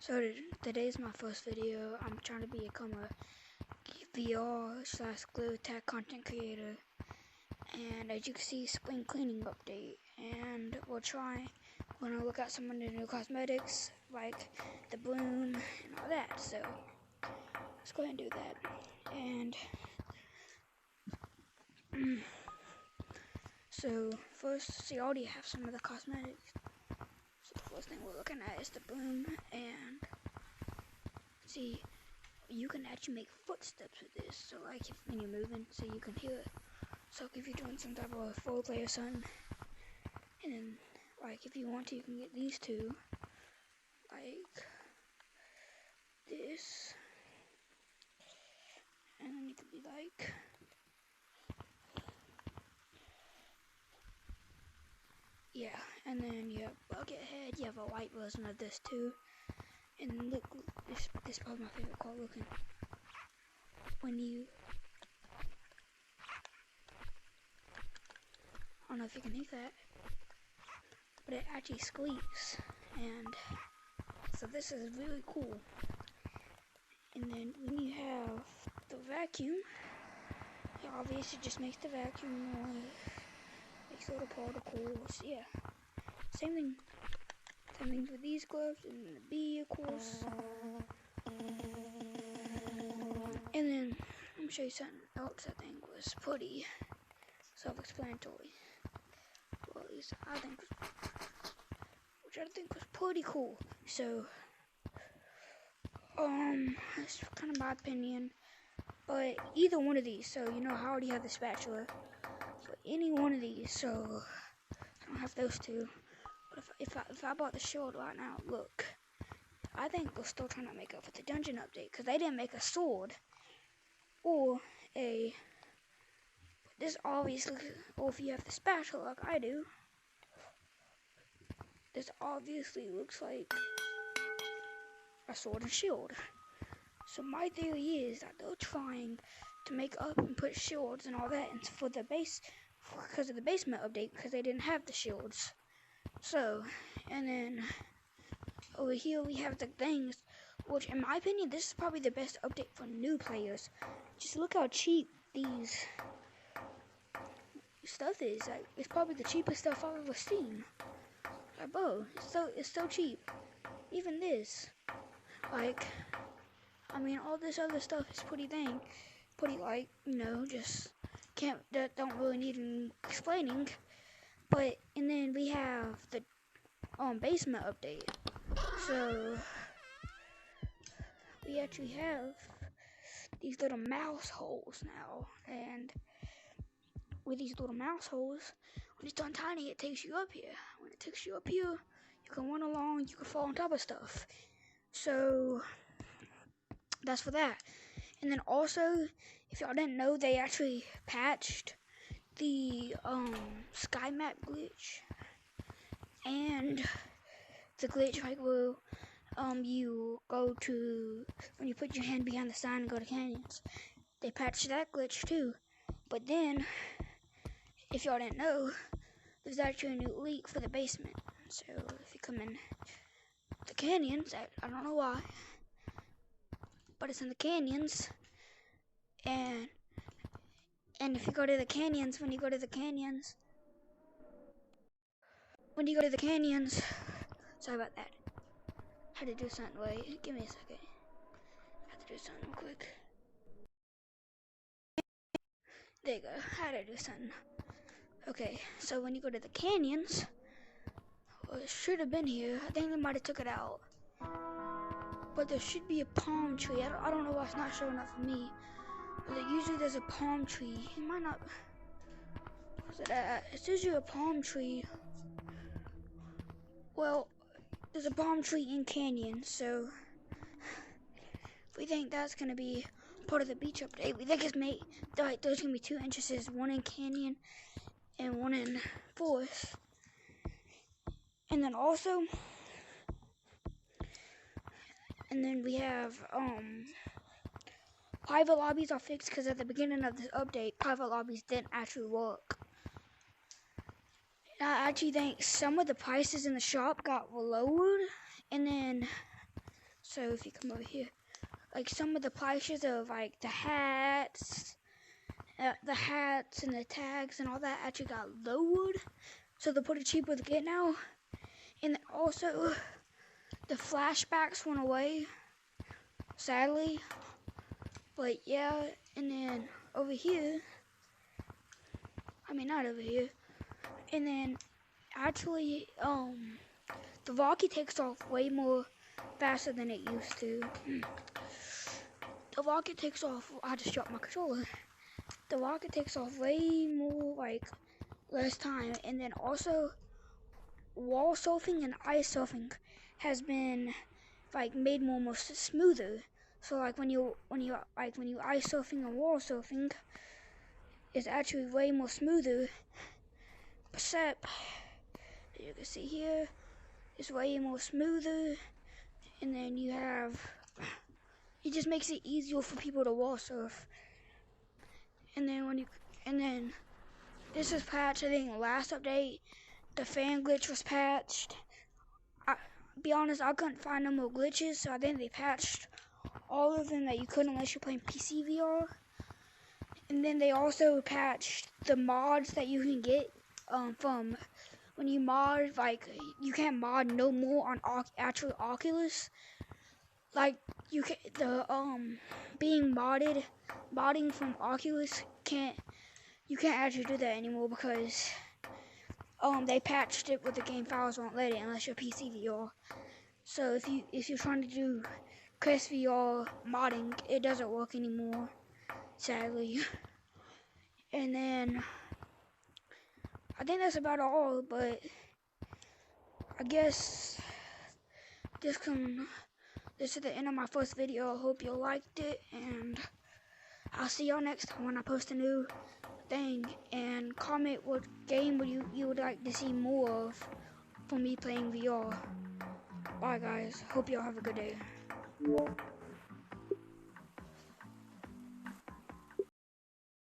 So today's my first video. I'm trying to become a VR/glow tag content creator, and as you can see, spring cleaning update. And we're gonna look at some of the new cosmetics like the bloom and all that. So let's go ahead and do that. And so first, see, I already have some of the cosmetics. So the first thing we're looking at is the bloom, and see, you can actually make footsteps with this. So like when you're moving, so you can hear it. So if you're doing some type of foreplay or something, and then like if you want to, you can get these two, like this, and then you can be like, yeah, and then you have bucket head. You have a white version of this too. And look, this is probably my favorite part looking. When you, I don't know if you can hear that, but it actually squeaks, and so this is really cool. And then when you have the vacuum, it obviously just makes the vacuum noise, makes little particles. Yeah, same thing with these gloves and the bee, of course. And then I'm gonna show you something else I think was pretty self-explanatory. Well, at least I think, which I think was pretty cool. So, that's kind of my opinion. But either one of these, so you know, I already have the spatula. But any one of these, so I don't have those two. But if I bought the shield right now, look, I think they're still trying to make up for the dungeon update, because they didn't make a sword or a. This obviously, or if you have the spatula like I do, this obviously looks like a sword and shield. So my theory is that they're trying to make up and put shields and all that for the base, because of the basement update, because they didn't have the shields. So, and then over here we have the things, which in my opinion, this is probably the best update for new players. Just look how cheap these stuff is. Like, it's probably the cheapest stuff I've ever seen. Like, bro, it's so cheap. Even this, like, I mean, all this other stuff is pretty like, you know, just don't really need explaining. But and then we have the basement update. So we actually have these little mouse holes now, and with these little mouse holes, when it's done tiny, it takes you up here. When it takes you up here, you can run along, you can fall on top of stuff. So that's for that. And then also, if y'all didn't know, they actually patched the sky map glitch and the glitch like where you go to, when you put your hand behind the sign and go to canyons. They patched that glitch too. But then, if y'all didn't know, there's actually a new leak for the basement. So if you come in the canyons, I don't know why, but it's in the canyons, and if you go to the canyons, when you go to the canyons, sorry about that. I had to do something. Wait, give me a second. I had to do something real quick. There you go. I had to do something. Okay, so when you go to the canyons, well, it should have been here. I think they might have took it out. But there should be a palm tree. I don't know why it's not showing up for me. But usually there's a palm tree. It might not. It's usually a palm tree. Well, there's a palm tree in canyon, so we think that's gonna be part of the beach update. We think it's made like there's gonna be 2 entrances, one in canyon and one in forest. And then also, and then we have private lobbies are fixed, because at the beginning of this update, private lobbies didn't actually work. I actually think some of the prices in the shop got lowered, and then So if you come over here, like some of the prices of like the hats and the tags and all that actually got lowered, so they're pretty cheaper to get now. And then also the flashbacks went away, sadly. But yeah, and then over here, I mean not over here, and then actually the rocket takes off way more faster than it used to. The rocket takes off, I just dropped my controller. The rocket takes off way more, like, less time. And then also, wall surfing and ice surfing has been, like, made more smoother. So, like, when you ice surfing and wall surfing, it's actually way more smoother. Except, you can see here, it's way more smoother. And then you have, it just makes it easier for people to wall surf. And then this is patched. I think last update, the fan glitch was patched. Be honest, I couldn't find no more glitches, so I think they patched all of them that you couldn't unless you're playing PC VR. And then they also patched the mods that you can get from when you mod. Like, you can't mod no more on actual Oculus. Like, you can modding from Oculus you can't actually do that anymore because they patched it, but the game files won't let it unless you're PC VR. So if you're trying to do Quest VR modding, it doesn't work anymore, sadly. And then I think that's about all, but I guess this is the end of my first video. I hope you liked it, and I'll see y'all next time when I post a new thing. And comment what game you would like to see more of for me playing VR. Bye guys. Hope y'all have a good day.